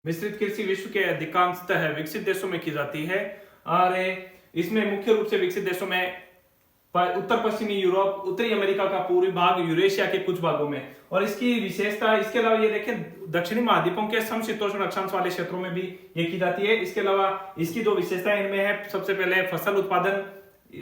मिश्रित कृषि विश्व के अधिकांशतः विकसित देशों में की जाती है और इसमें मुख्य रूप से विकसित देशों में उत्तर पश्चिमी यूरोप, उत्तरी अमेरिका का पूर्वी भाग, यूरेशिया के कुछ भागों में। और इसकी विशेषता, इसके अलावा ये देखें दक्षिणी महाद्वीपों के समशीतोष्ण अक्षांश वाले क्षेत्रों में भी ये की जाती है। इसके अलावा इसकी जो विशेषताएं इनमें है, सबसे पहले फसल उत्पादन,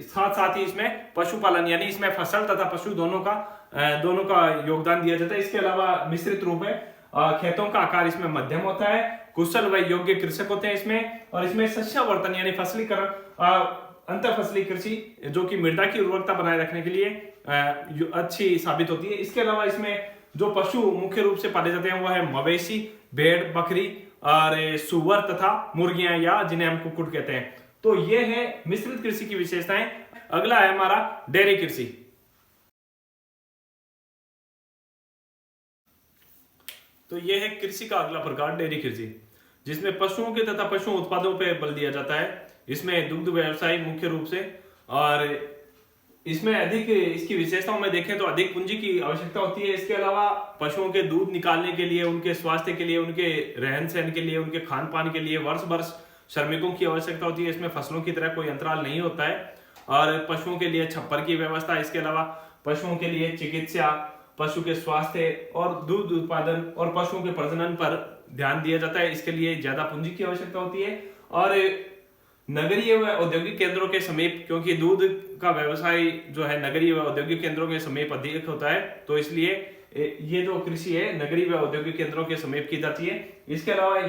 साथ साथ ही इसमें पशुपालन, यानी इसमें फसल तथा पशु दोनों का योगदान दिया जाता है। इसके अलावा मिश्रित रूप है, खेतों का आकार इसमें मध्यम होता है, कुशल व योग्य कृषक होते हैं इसमें, और इसमें शस्यावर्तन यानी फसलीकरण, अंतर फसली कृषि जो कि मृदा की उर्वरता बनाए रखने के लिए अच्छी साबित होती है। इसके अलावा इसमें जो पशु मुख्य रूप से पाले जाते हैं वो है मवेशी, भेड़, बकरी और सुअर तथा मुर्गियां, या जिन्हें हम कुक्कुट कहते हैं। तो ये है मिश्रित कृषि की विशेषताएं। अगला है हमारा डेयरी कृषि। तो यह है कृषि का अगला प्रकार, डेयरी कृषि, जिसमें पशुओं के तथा पशु उत्पादों पर बल दिया जाता है। इसमें दुग्ध व्यवसाय मुख्य रूप से, और इसमें अधिक, इसकी विशेषताओं में देखें तो अधिक पूंजी की आवश्यकता होती है। इसके अलावा पशुओं के दूध निकालने के लिए, उनके स्वास्थ्य के लिए, उनके रहन सहन के लिए, उनके खान पान के लिए वर्ष वर्ष श्रमिकों की आवश्यकता होती है। इसमें फसलों की तरह कोई अंतराल नहीं होता है। और पशुओं के लिए छप्पर की व्यवस्था, इसके अलावा पशुओं के लिए चिकित्सा, पशु के स्वास्थ्य और दूध उत्पादन और पशुओं के प्रजनन पर ध्यान दिया जाता है। इसके लिए ज्यादा पूंजी की आवश्यकता होती है। और नगरीय व औद्योगिक केंद्रों के समीप, क्योंकि दूध का व्यवसाय जो है नगरीय व औद्योगिक केंद्रों के समीप अधिक होता है, तो इसलिए ये जो कृषि है नगरीय व औद्योगिक केंद्रों के समीप की जाती है। इसके अलावा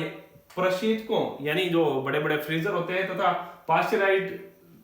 प्रशीतकों यानी जो बड़े बड़े फ्रीजर होते हैं तथा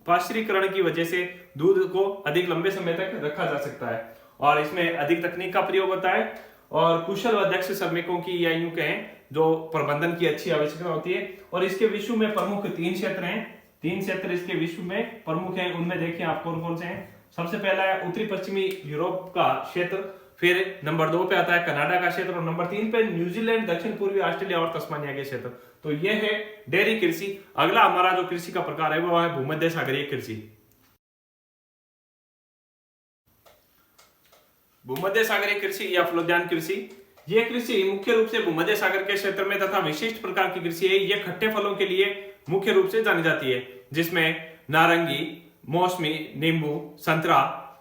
पाश्चरीकरण की वजह से दूध को अधिक लंबे समय तक रखा जा सकता है, और इसमें अधिक तकनीक का प्रयोग होता है। और कुशल व दक्ष श्रमिकों की, या यूं कहें जो प्रबंधन की अच्छी आवश्यकता होती है। और इसके विश्व में प्रमुख 3 क्षेत्र हैं। 3 क्षेत्र इसके विश्व में प्रमुख हैं। उनमें देखिए आप कौन कौन से हैं। सबसे पहला है उत्तरी पश्चिमी यूरोप का क्षेत्र, फिर नंबर 2 पे आता है कनाडा का क्षेत्र, और नंबर 3 पे न्यूजीलैंड, दक्षिण पूर्वी ऑस्ट्रेलिया और तस्मानिया के क्षेत्र। तो ये है डेयरी कृषि। अगला हमारा जो कृषि का प्रकार है वो है भूमध्य सागरीय कृषि। भूमध्य सागरीय कृषि या फलोद्यान कृषि, यह कृषि मुख्य रूप से भूमध्य सागर के क्षेत्र में तथा विशिष्ट प्रकार की कृषि है। यह खट्टे फलों के लिए मुख्य रूप से जानी जाती है, जिसमें नारंगी, मौसमी, नींबू, संतरा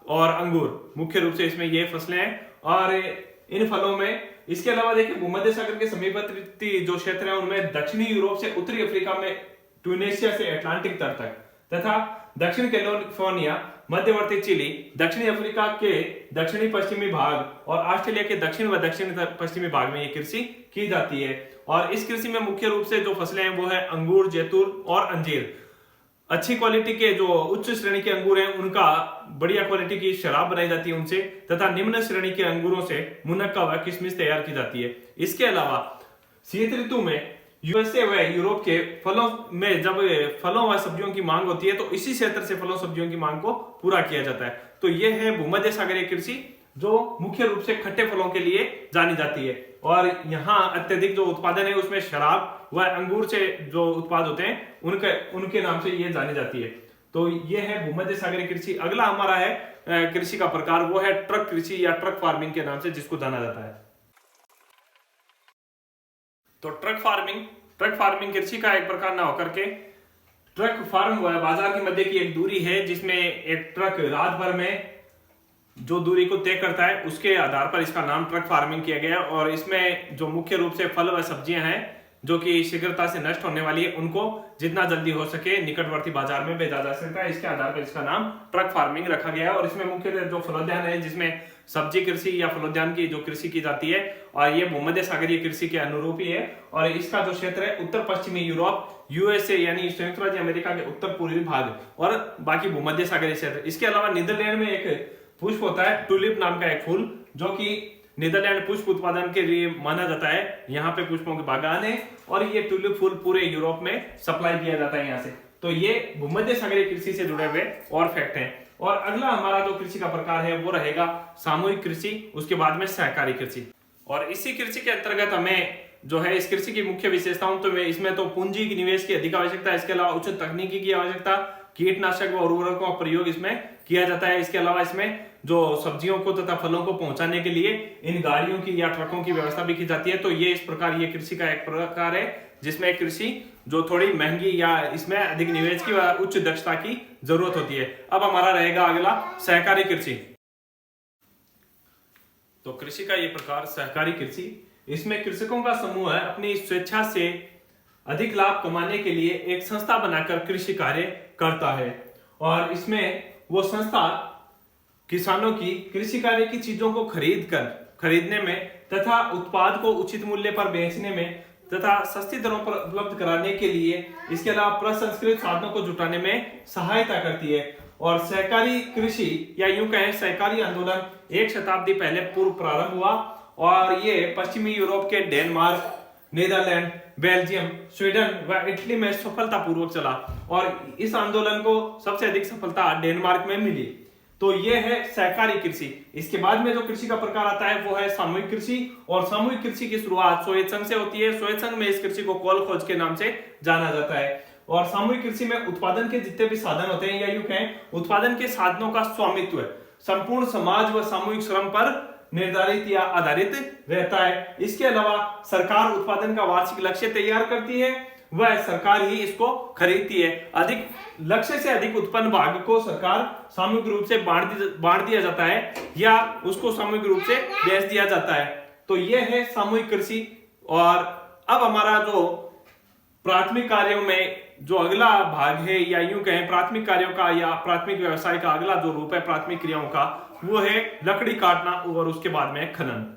और अंगूर मुख्य रूप से इसमें ये फसलें हैं। और इन फलों में, इसके अलावा देखिए भूमध्य सागर के समीपवर्ती जो क्षेत्र है उनमें दक्षिणी यूरोप से उत्तरी अफ्रीका में ट्यूनेशिया से अटलांटिक तट तक, तथा दक्षिण कैलिफोर्निया, मध्यवर्ती चिली, दक्षिणी अफ्रीका के दक्षिणी पश्चिमी भाग और ऑस्ट्रेलिया के दक्षिण व दक्षिण पश्चिमी भाग में ये कृषि की जाती है। और इस कृषि में मुख्य रूप से जो फसलें हैं वो है अंगूर, जैतून और अंजीर। अच्छी क्वालिटी के जो उच्च श्रेणी के अंगूर हैं उनका बढ़िया क्वालिटी की शराब बनाई जाती है उनसे, तथा निम्न श्रेणी के अंगूरों से मुनक्का व किशमिश तैयार की जाती है। इसके अलावा शीत ऋतु में यूएसए व यूरोप के फलों में जब फलों व सब्जियों की मांग होती है तो इसी क्षेत्र से फलों सब्जियों की मांग को पूरा किया जाता है। तो यह है भूमध्य सागरीय कृषि, जो मुख्य रूप से खट्टे फलों के लिए जानी जाती है। और यहाँ अत्यधिक जो उत्पादन है उसमें शराब व अंगूर से जो उत्पाद होते हैं उनके नाम से ये जानी जाती है। तो ये है भूमध्य सागरीय कृषि। अगला हमारा है कृषि का प्रकार, वो है ट्रक कृषि या ट्रक फार्मिंग के नाम से जिसको जाना जाता है। तो ट्रक फार्मिंग कृषि का एक प्रकार ना होकर के, ट्रक फार्म बाजार के मध्य की एक दूरी है जिसमें एक ट्रक रात भर में जो दूरी को तय करता है, उसके आधार पर इसका नाम ट्रक फार्मिंग किया गया। और इसमें जो मुख्य रूप से फल व सब्जियां हैं जो कि शीघ्रता से नष्ट होने वाली है, उनको जितना जल्दी हो सके निकटवर्ती बाजार में भेजा जा सकता है। इसके आधार पर इसका नाम ट्रक फार्मिंग रखा गया है। और इसमें मुख्यतः जो फलोद्यान है, जिसमें सब्जी कृषि या फलोद्यान की जो कृषि की जाती है, और ये भूमध्य सागरीय कृषि के अनुरूप ही है। और इसका जो क्षेत्र है उत्तर पश्चिमी यूरोप, यूएसए यानी संयुक्त राज्य अमेरिका के उत्तर पूर्वी भाग, और बाकी भूमध्य सागरीय क्षेत्र। इसके अलावा नीदरलैंड में एक पुष्प होता है, टुलिप नाम का एक फूल, जो कि नीदरलैंड पुष्प उत्पादन के लिए माना जाता है। यहाँ पे पुष्पों के बागान है और ये टुलिप फूल पूरे यूरोप में सप्लाई किया जाता है यहाँ से। तो ये भूमध्य सागरीय कृषि से जुड़े हुए और फैक्ट हैं। और अगला हमारा जो कृषि का प्रकार है वो रहेगा सामूहिक कृषि, उसके बाद में सहकारी कृषि। और इसी कृषि के अंतर्गत हमें जो है इस कृषि की मुख्य विशेषताओं, तो इसमें तो पूंजी की निवेश की अधिक आवश्यकता है। इसके अलावा उच्च तकनीकी की आवश्यकता, कीटनाशक व उर्वरकों का प्रयोग इसमें किया जाता है। इसके अलावा इसमें जो सब्जियों को तथा फलों को पहुंचाने के लिए इन गाड़ियों की या ट्रकों की व्यवस्था भी की जाती है। तो ये इस प्रकार ये कृषि का एक प्रकार है जिसमें कृषि जो थोड़ी महंगी या इसमें अधिक निवेश की व उच्च दक्षता की जरूरत होती है। अब हमारा रहेगा अगला सहकारी कृषि। तो कृषि का ये प्रकार सहकारी कृषि, इसमें कृषकों का समूह है अपनी स्वेच्छा से अधिक लाभ कमाने के लिए एक संस्था बनाकर कृषि कार्य करता है और इसमें वो संस्था किसानों की कृषि कार्य की चीजों को खरीदने में तथा उत्पाद को उचित मूल्य पर बेचने में तथा सस्ती दरों पर उपलब्ध कराने के लिए, इसके अलावा प्रसंस्कृत साधनों को जुटाने में सहायता करती है। और सहकारी कृषि या यूं कहें सहकारी आंदोलन 1 शताब्दी पहले पूर्व प्रारंभ हुआ और ये पश्चिमी यूरोप के डेनमार्क, नीदरलैंड, बेल्जियम, स्वीडन व इटली में सफलतापूर्वक चला और इस आंदोलन को सबसे अधिक सफलता डेनमार्क में मिली। तो ये है सहकारी कृषि। इसके बाद में जो कृषि का प्रकार आता है वो है सामूहिक कृषि और सामूहिक कृषि की शुरुआत सोवियत संघ से होती है। सोवियत संघ में इस कृषि को कोलखोज के नाम से जाना जाता है और सामूहिक कृषि में उत्पादन के जितने भी साधन होते हैं या यूं कहें उत्पादन के साधनों का स्वामित्व संपूर्ण समाज व सामूहिक श्रम पर निर्धारित या आधारित रहता है। इसके अलावा सरकार उत्पादन का वार्षिक लक्ष्य तैयार करती है, वह सरकार ही इसको खरीदती है। अधिक लक्ष्य से अधिक उत्पन्न भाग को सरकार सामूहिक रूप से बांट दिया जाता है या उसको सामूहिक रूप से बेच दिया जाता है। तो यह है सामूहिक कृषि। और अब हमारा जो प्राथमिक कार्यों में जो अगला भाग है या यूं कहें प्राथमिक कार्यों का या प्राथमिक व्यवसाय का अगला जो रूप है प्राथमिक क्रियाओं का, वो है लकड़ी काटना और उसके बाद में खनन।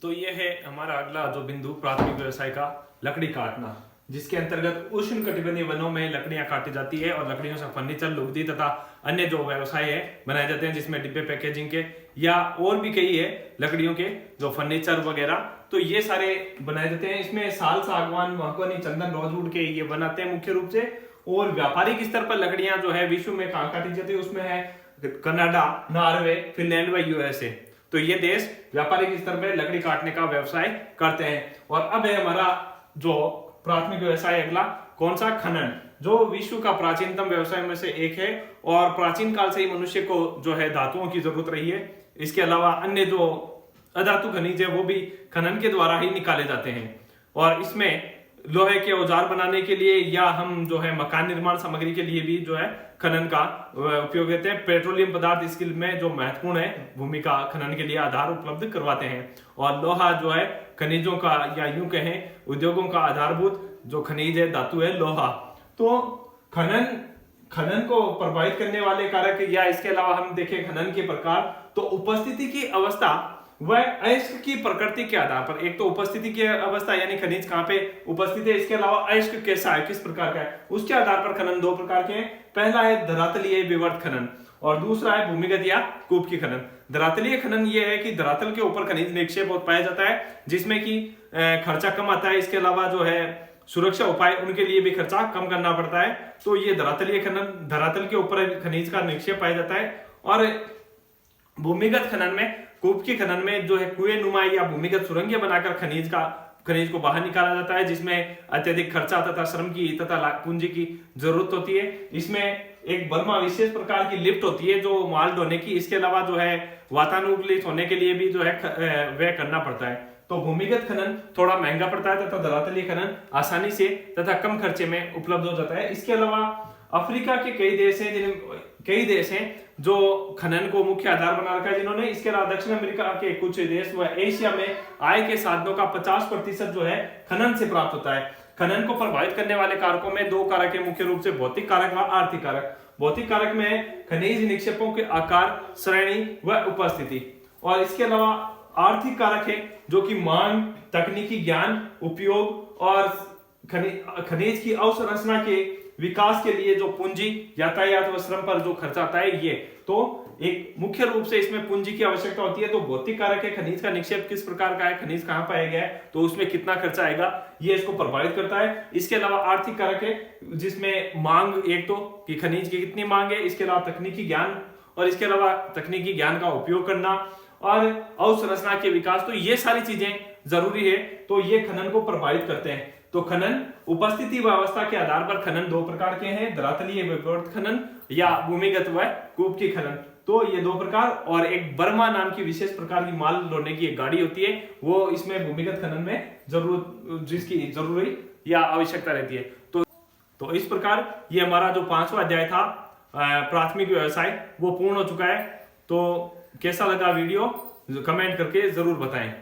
तो ये है हमारा अगला जो बिंदु प्राथमिक व्यवसाय का लकड़ी काटना, जिसके अंतर्गत उष्ण कटिबंधीय वनों में लकड़ियां काटी जाती है और लकड़ियों से फर्नीचर, लुगदी तथा अन्य जो व्यवसाय है बनाए जाते हैं, जिसमें डिब्बे पैकेजिंग के या और भी कई है लकड़ियों के जो फर्नीचर वगैरह, तो ये सारे बनाए जाते हैं। इसमें साल, सागवान, महोगनी, चंदन, रोजवुड के ये बनाते हैं मुख्य रूप से। और व्यापारिक स्तर पर लकड़ियां जो है विश्व में कहाँ काटी जाती है, उसमें है कनाडा, नॉर्वे, फिनलैंड व यूएसए। तो ये देश व्यापारिक स्तर पर लकड़ी काटने का व्यवसाय करते हैं। और अब है हमारा जो प्राथमिक व्यवसाय अगला कौन सा, खनन, जो विश्व का प्राचीनतम व्यवसाय में से एक है और प्राचीन काल से ही मनुष्य को जो है धातुओं की जरूरत रही है। इसके अलावा अन्य जो अधातु खनिज है वो भी खनन के द्वारा ही निकाले जाते हैं। और इसमें लोहे के औजार बनाने के लिए या हम जो है मकान निर्माण सामग्री के लिए भी जो है खनन का उपयोग करते हैं। पेट्रोलियम पदार्थ इसके में जो महत्वपूर्ण है भूमिका खनन के लिए आधार उपलब्ध करवाते हैं। और लोहा जो है खनिजों का या यूं कहें उद्योगों का आधारभूत जो खनिज है, धातु है लोहा। तो खनन को प्रभावित करने वाले कारक या इसके अलावा हम देखें खनन के प्रकार, तो उपस्थिति की अवस्था वह अयस्क की प्रकृति के आधार पर, एक तो उपस्थिति की अवस्था यानी खनिज कहां पे उपस्थित है, इसके अलावा अयस्क कैसा है, किस प्रकार का है, उसके आधार पर खनन दो प्रकार के हैं। पहला है धरातलीय विवर्त खनन और दूसरा है भूमिगत या कूप की खनन। धरातलीय खनन ये है कि धरातल के ऊपर खनिज निक्षेप पाया जाता है जिसमें कि खर्चा कम आता है। इसके अलावा जो है सुरक्षा उपाय उनके लिए भी खर्चा कम करना पड़ता है। तो ये धरातलीय खनन, धरातल के ऊपर खनिज का निक्षेप पाया जाता है। और भूमिगत खनन में, कूप की खनन में जो है कुएं नुमा या भूमिगत सुरंगें बनाकर खनिज को बाहर निकाला जाता है, जिसमें अत्यधिक खर्चा तथा श्रम की तथा पूंजी की जरूरत होती है। इसमें एक बर्मा विशेष प्रकार की लिफ्ट होती है जो माल ढोने की, इसके अलावा जो है वातानुकूलित होने के लिए भी जो है वह करना पड़ता है। तो भूमिगत खनन थोड़ा महंगा पड़ता है तथा धरातलीय खनन आसानी से तथा कम खर्चे में उपलब्ध हो जाता है। इसके अलावा अफ्रीका के कई देश हैं जो खनन को मुख्य आधार बना रखा है जिन्होंने। इसके अलावा दक्षिण अमेरिका के कुछ देश व एशिया में आय के साधनों का 50% जो है खनन से प्राप्त होता है। खनन को प्रभावित करने वाले कारकों में दो कारक है मुख्य रूप से, भौतिक कारक व आर्थिक कारक। भौतिक कारक में खनिज निक्षेपों के आकार, श्रेणी व उपस्थिति। और इसके अलावा आर्थिक कारक है जो कि मांग, तकनीकी ज्ञान, उपयोग और खनिज की अवसंरचना के विकास के लिए जो पूंजी, यातायात व श्रम पर जो खर्चा आता है ये। तो एक मुख्य रूप से इसमें पूंजी की आवश्यकता होती है। तो भौतिक कारक है, खनिज का निक्षेप किस प्रकार का है, खनिज कहां पाया गया है, तो उसमें कितना खर्चा आएगा, ये इसको प्रभावित करता है। इसके अलावा आर्थिक कारक है जिसमें मांग, एक तो कि खनिज की कितनी मांग है, इसके अलावा तकनीकी ज्ञान और इसके अलावा तकनीकी ज्ञान का उपयोग करना और अवसंरचना के विकास, तो ये सारी चीजें जरूरी है। तो ये खनन को प्रभावित करते हैं। तो खनन उपस्थिति व अवस्था के आधार पर खनन दो प्रकार के हैं, धरातलीय विवर्त खनन या भूमिगत व कूप की खनन। तो ये दो प्रकार, और एक बर्मा नाम की विशेष प्रकार की माल ढोने की एक गाड़ी होती है, वो इसमें भूमिगत खनन में जिसकी जरूरी या आवश्यकता रहती है। तो इस प्रकार ये हमारा जो 5वां अध्याय था प्राथमिक व्यवसाय वो पूर्ण हो चुका है। तो कैसा लगा वीडियो कमेंट करके जरूर बताएं।